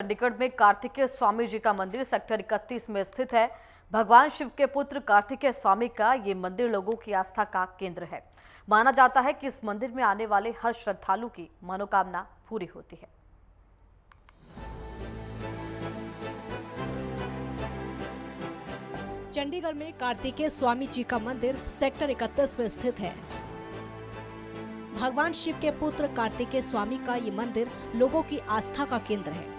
चंडीगढ़ में कार्तिकेय स्वामी जी का मंदिर सेक्टर 31 में स्थित है। भगवान शिव के पुत्र कार्तिकेय स्वामी का ये मंदिर लोगों की आस्था का केंद्र है। माना जाता है कि इस मंदिर में आने वाले हर श्रद्धालु की मनोकामना पूरी होती है। चंडीगढ़ में कार्तिकेय स्वामी जी का मंदिर सेक्टर 31 में स्थित है। भगवान शिव के पुत्र कार्तिकेय स्वामी का ये मंदिर लोगों की आस्था का केंद्र है।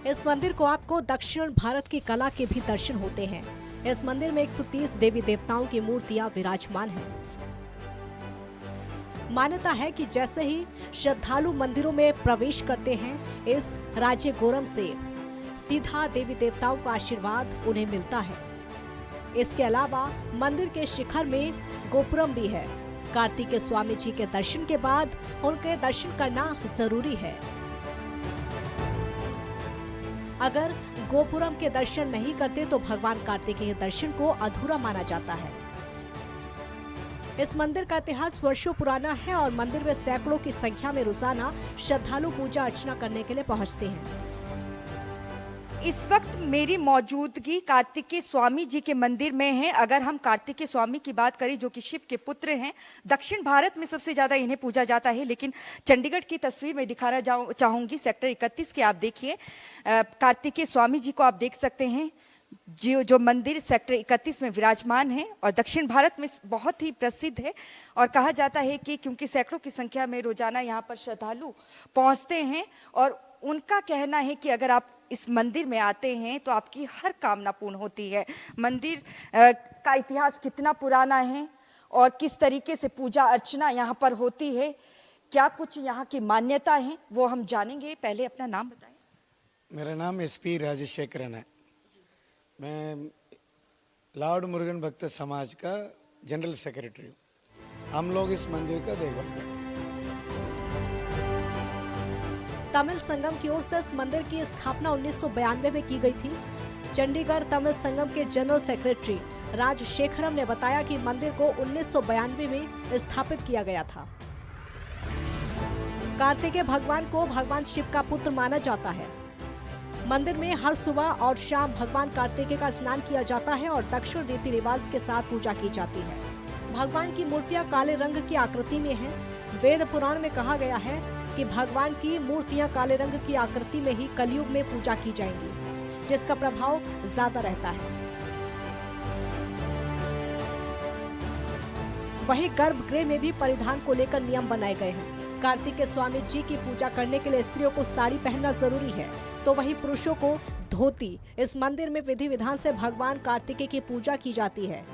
इस मंदिर को आपको दक्षिण भारत की कला के भी दर्शन होते हैं। इस मंदिर में 130 देवी देवताओं की मूर्तियां विराजमान हैं। मान्यता है कि जैसे ही श्रद्धालु मंदिरों में प्रवेश करते हैं, इस राज्य गोरम से सीधा देवी देवताओं का आशीर्वाद उन्हें मिलता है। इसके अलावा मंदिर के शिखर में गोपुरम भी है। कार्तिकेय स्वामी जी के दर्शन के बाद उनके दर्शन करना जरूरी है। अगर गोपुरम के दर्शन नहीं करते तो भगवान कार्तिकेय के दर्शन को अधूरा माना जाता है। इस मंदिर का इतिहास वर्षों पुराना है और मंदिर में सैकड़ों की संख्या में रोजाना श्रद्धालु पूजा अर्चना करने के लिए पहुंचते हैं। इस वक्त मेरी मौजूदगी कार्तिकेय स्वामी जी के मंदिर में है। अगर हम कार्तिकेय स्वामी की बात करें, जो कि शिव के पुत्र हैं, दक्षिण भारत में सबसे ज्यादा इन्हें पूजा जाता है, लेकिन चंडीगढ़ की तस्वीर में दिखाना चाहूंगी सेक्टर 31 के। आप देखिए, कार्तिकेय स्वामी जी को आप देख सकते हैं, जो मंदिर सेक्टर 31 में विराजमान है और दक्षिण भारत में बहुत ही प्रसिद्ध है। और कहा जाता है कि क्योंकि सैकड़ों की संख्या में रोजाना यहाँ पर श्रद्धालु पहुंचते हैं और उनका कहना है कि अगर आप इस मंदिर में आते हैं तो आपकी हर कामना पूर्ण होती है। मंदिर का इतिहास कितना पुराना है और किस तरीके से पूजा अर्चना यहाँ पर होती है, क्या कुछ यहाँ की मान्यता है, वो हम जानेंगे। पहले अपना नाम बताएं। मेरा नाम SP राजशेखरन है। मैं लॉर्ड मुरुगन भक्त समाज का जनरल सेक्रेटरी हूँ। हम लोग इस मंदिर का देखभाल करते हैं। तमिल संगम की ओर से इस मंदिर की स्थापना 1992 में की गई थी। चंडीगढ़ तमिल संगम के जनरल सेक्रेटरी राजशेखरम ने बताया कि मंदिर को 1992 में स्थापित किया गया था। कार्तिकेय भगवान को भगवान शिव का पुत्र माना जाता है। मंदिर में हर सुबह और शाम भगवान कार्तिकेय का स्नान किया जाता है और दक्षिण रीति रिवाज के साथ पूजा की जाती है। भगवान की मूर्तियां काले रंग की आकृति में हैं। वेद पुराण में कहा गया है कि भगवान की मूर्तियां काले रंग की आकृति में ही कलयुग में पूजा की जाएंगी, जिसका प्रभाव ज्यादा रहता है। वहीं गर्भगृह में भी परिधान को लेकर नियम बनाए गए हैं। कार्तिकेय स्वामी जी की पूजा करने के लिए स्त्रियों को साड़ी पहनना जरूरी है, तो वहीं पुरुषों को धोती। इस मंदिर में विधि विधान से भगवान कार्तिकेय की पूजा की जाती है।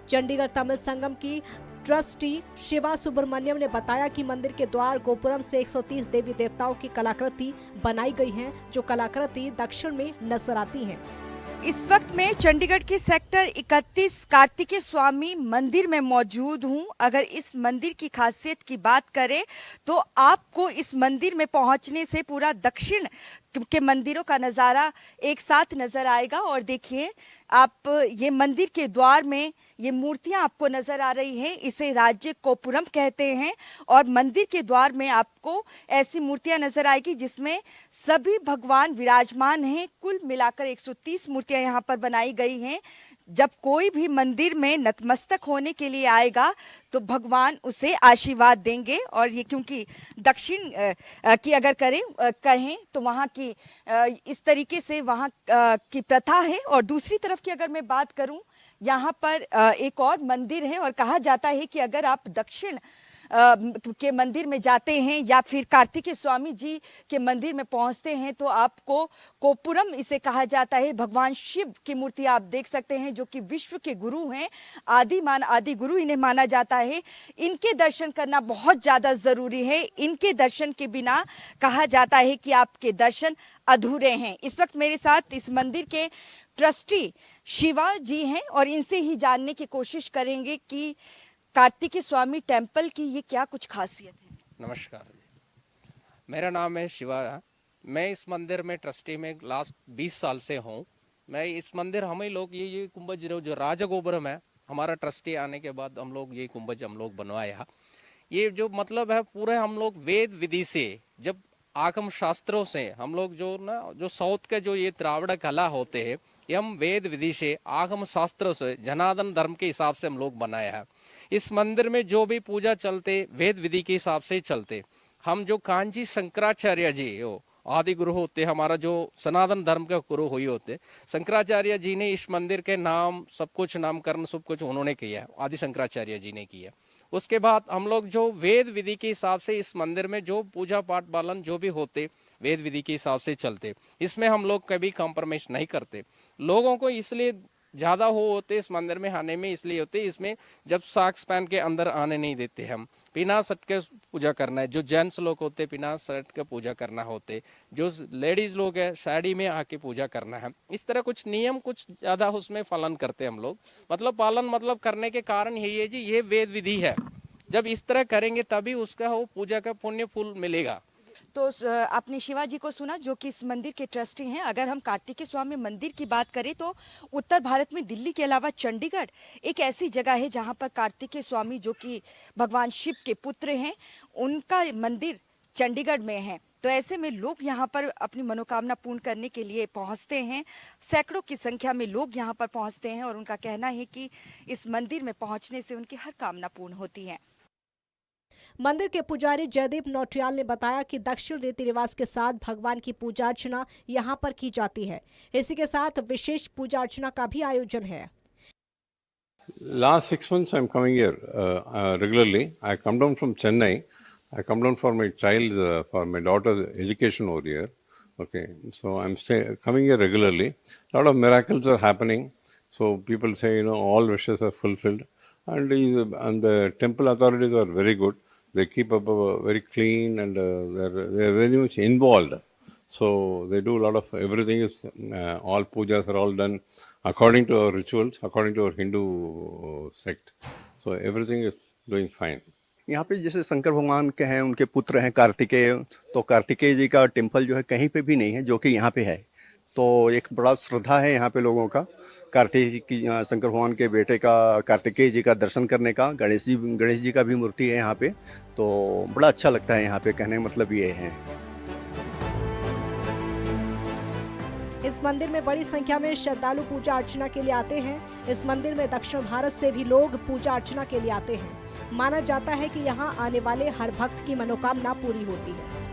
चंडीगढ़ तमिल संगम की ट्रस्टी शिवा सुब्रमण्यम ने बताया कि मंदिर के द्वार गोपुरम से 130 देवी देवताओं की कलाकृति बनाई गई है, जो कलाकृति दक्षिण में नजर आती हैं। इस वक्त मैं चंडीगढ़ के सेक्टर 31 कार्तिकेय स्वामी मंदिर में मौजूद हूं। अगर इस मंदिर की खासियत की बात करें तो आपको इस मंदिर में पहुंचने से पूरा दक्षिण के मंदिरों का नज़ारा एक साथ नजर आएगा। और देखिए आप, ये मंदिर के द्वार में ये मूर्तियां आपको नजर आ रही है, इसे राज्य गोपुरम कहते हैं। और मंदिर के द्वार में आपको ऐसी मूर्तियां नजर आएगी जिसमें सभी भगवान विराजमान हैं। कुल मिलाकर 130 मूर्तियां यहाँ पर बनाई गई हैं। जब कोई भी मंदिर में नतमस्तक होने के लिए आएगा तो भगवान उसे आशीर्वाद देंगे। और ये क्योंकि दक्षिण की अगर कहें तो वहाँ की इस तरीके से वहाँ की प्रथा है। और दूसरी तरफ की अगर मैं बात करूं, यहाँ पर एक और मंदिर है और कहा जाता है कि अगर आप दक्षिण के मंदिर में जाते हैं या फिर कार्तिकेय स्वामी जी के मंदिर में पहुंचते हैं तो आपको गोपुरम इसे कहा जाता है। भगवान शिव की मूर्ति आप देख सकते हैं, जो कि विश्व के गुरु हैं, आदि गुरु इन्हें माना जाता है। इनके दर्शन करना बहुत ज्यादा जरूरी है। इनके दर्शन के बिना कहा जाता है कि आपके दर्शन अधूरे हैं। इस वक्त मेरे साथ इस मंदिर के ट्रस्टी शिवा जी हैं और इनसे ही जानने की कोशिश करेंगे कि कार्तिकेय स्वामी टेम्पल की ये क्या कुछ खासियत है। नमस्कार, मेरा नाम है शिवा। मैं इस मंदिर में ट्रस्टी में लास्ट 20 साल से हूँ। मैं इस मंदिर हमें लोग ये कुंभज जो राजगोपुरम है, हमारा ट्रस्टी आने के बाद हम लोग ये कुंभज हम लोग बनवाया। ये जो मतलब है पूरे हम लोग वेद विधि से, जब आगम शास्त्रों से हम लोग जो साउथ के जो ये द्राविड़ कला होते हैं, ये हम वेद विधि से आगम शास्त्रों से जनार्दन धर्म के हिसाब से हम लोग बनाया है। इस मंदिर में जो भी पूजा चलते वेद विधि के हिसाब से ही चलते। हम जो कांची शंकराचार्य जी हो आदि गुरु होते, हमारा जो सनातन धर्म के गुरु हुई होते, शंकराचार्य जी ने इस मंदिर के नाम सब कुछ नामकरण सब कुछ उन्होंने किया है, आदि शंकराचार्य जी ने किया। उसके बाद हम लोग जो वेद विधि के हिसाब से इस मंदिर में जो पूजा पाठ पालन जो भी होते वेद विधि के हिसाब से चलते। इसमें हम लोग कभी कॉम्प्रोमाइज नहीं करते। लोगों को इसलिए ज्यादा होते इस मंदिर में आने में इसलिए होते, इसमें जब साक्स पहन के अंदर आने नहीं देते। हम बिना शर्ट के पूजा करना है, जो जेंट्स लोग होते बिना शर्ट के पूजा करना होते, जो लेडीज लोग है साड़ी में आके पूजा करना है। इस तरह कुछ नियम कुछ ज्यादा उसमें पालन करते हम लोग। मतलब पालन मतलब करने के कारण यही है जी, ये वेद विधि है। जब इस तरह करेंगे तभी उसका वो पूजा का पुण्य फूल मिलेगा। तो आपने शिवाजी को सुना जो कि इस मंदिर के ट्रस्टी हैं। अगर हम कार्तिकेय स्वामी मंदिर की बात करें तो उत्तर भारत में दिल्ली के अलावा चंडीगढ़ एक ऐसी जगह है जहां पर कार्तिकेय स्वामी जो कि भगवान शिव के पुत्र हैं, उनका मंदिर चंडीगढ़ में है। तो ऐसे में लोग यहाँ पर अपनी मनोकामना पूर्ण करने के लिए पहुँचते हैं। सैकड़ों की संख्या में लोग यहाँ पर पहुँचते हैं और उनका कहना है कि इस मंदिर में पहुँचने से उनकी हर कामना पूर्ण होती है। मंदिर के पुजारी जयदीप नौटियाल ने बताया कि दक्षिण रीति रिवाज के साथ भगवान की पूजा अर्चना यहाँ पर की जाती है। इसी के साथ विशेष पूजा अर्चना का भी आयोजन है। Last 6 months I'm coming here regularly. I come down from Chennai. I come down for my child, for my daughter's education over here. Okay, so I'm coming here regularly. A lot of miracles are happening. So people say, all wishes are fulfilled. And the temple authorities are very good. They keep up very clean and they're very much involved. So they do a lot of everything is all pujas are all done according to our rituals, according to our Hindu sect. So everything is doing fine. यहाँ पे जैसे शंकर भगवान के हैं, उनके पुत्र हैं कार्तिकेय, तो कार्तिकेय जी का टेम्पल जो है कहीं पे भी नहीं है जो कि यहाँ पे है। तो एक बड़ा श्रद्धा है यहाँ पे लोगों का कार्तिक जी की, शंकर भगवान के बेटे का कार्तिकेय जी का दर्शन करने का। गणेश जी का भी मूर्ति है यहाँ पे, तो बड़ा अच्छा लगता है यहाँ पे। कहने का मतलब ये है। इस मंदिर में बड़ी संख्या में श्रद्धालु पूजा अर्चना के लिए आते हैं। इस मंदिर में दक्षिण भारत से भी लोग पूजा अर्चना के लिए आते हैं। माना जाता है कि यहाँ आने वाले हर भक्त की मनोकामना पूरी होती है।